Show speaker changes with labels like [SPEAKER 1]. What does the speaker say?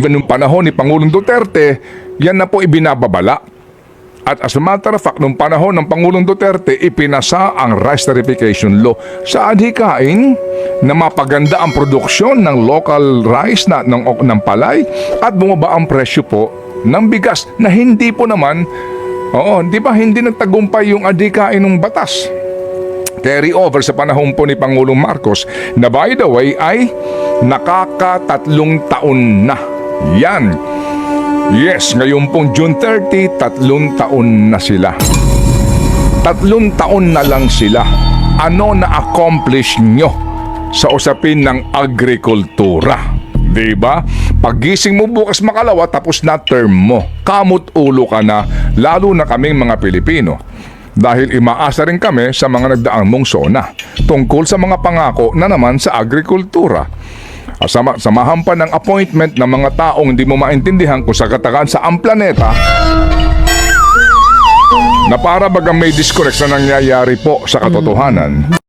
[SPEAKER 1] Noong panahon ni Pangulong Duterte, yan na po ibinababala. At as a matter of fact, noong panahon ng Pangulong Duterte, ipinasa ang Rice Tariffication Law sa adhikain na mapaganda ang produksyon ng local rice ng palay at bumaba ang presyo po ng bigas na hindi po naman, hindi nagtagumpay yung adhikain ng batas. Carry over sa panahon po ni Pangulong Marcos na by the way ay nakaka-3 taon na. Yan. Yes, ngayon pong June 30, 3 taon na sila. 3 taon na lang sila. Ano na-accomplish nyo sa usapin ng agrikultura? Diba? Pagising mo bukas makalawa, tapos na term mo. Kamot ulo ka na, lalo na kaming mga Pilipino. Dahil imaasa rin kami sa mga nagdaang mong SONA tungkol sa mga pangako na naman sa agrikultura. Samahan pa ng appointment ng mga taong hindi mo maintindihan kung sa katakan sa ang planeta na para bagang may disconnect na nangyayari po sa katotohanan.